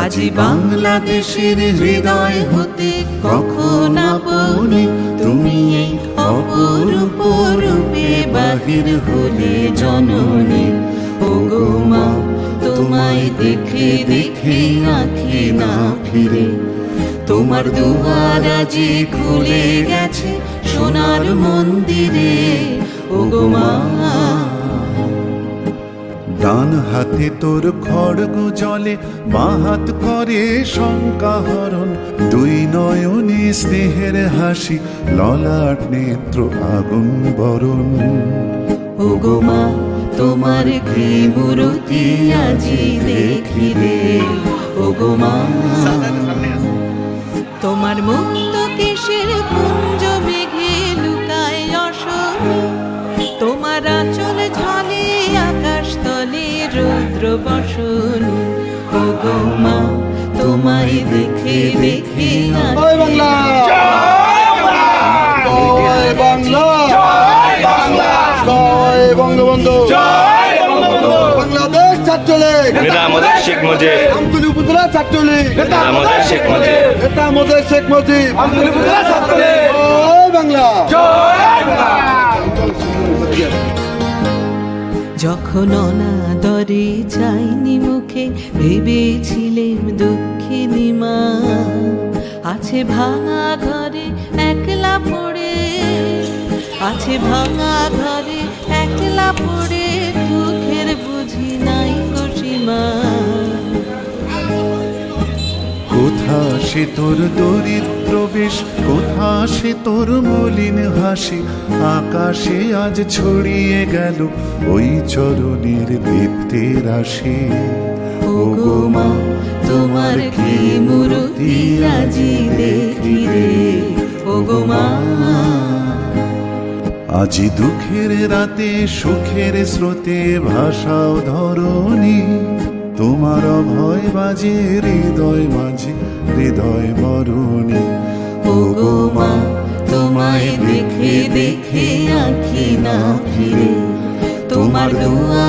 আজি বাংলাদেশের হৃদয় হতে কখন আপনি তুমি এই অপরূপ রূপে বাহির হলে জননী। ওগো মা তোমায় দেখে দেখে আঁখি না ফিরে, তোমার দুয়ার আজি খুলে গেছে সোনার মন্দিরে। ওগো মা ডান হাতে তোর খড়গ জলে, বাঁ হাত করে শঙ্কা হরণ, দুই নয়নে স্নেহের হাসি, ললাট নেত্র আগুন বরণ। ওগো মা তোমার কি মূরতি আজি দেখি রে। ওগো মা তোমার মুক্ত কেশের কুঞ্জ মেঘে লুকায় অশনি, তোমার আঁচল ঝলে আকাশ তলে রুদ্র বসনি। ওগো মা তোমায় দেখে দেখে জয় বাংলা, জয় বাংলা, জয় বঙ্গবন্ধু, বাংলাদেশ ছাত্রলীগ নেতা আমাদের শেখ মুজিব, আমতলী উপজেলা ছাত্রলীগ নেতা আমাদের শেখ মুজিব, নেতা আমাদের শেখ মুজিব, আমতলী উপজেলা ছাত্রলীগ। জয় বাংলা, জয় বাংলা। যখন অনাদরে চাইনি মুখে, ভেবেছিলেম দুঃখিনী মা আছে ভাঙা ঘরে একলা পড়ে, আছে ভাঙা ঘরে একলা পড়ে, দুঃখের বুঝি নাই সীমা। কোথা সে তোর দরিদ্র বেশ, কোথা সে তোর মলিন হাসি, আকাশে আজ ছড়িয়ে গেল ওই চরণের দীপ্তি রাশি। ওগো মা তোমার কি মূরতি আজি দেখি রে। ওগো মা আজি দুঃখের রাতে সুখের স্রোতে ভাষাও ধরণী, তোমার ভয় বাজে হৃদয় মাঝে হৃদয় বরণী। ওগো মা তোমায় দেখে দেখে আঁখি না ফিরে, তোমার দুয়া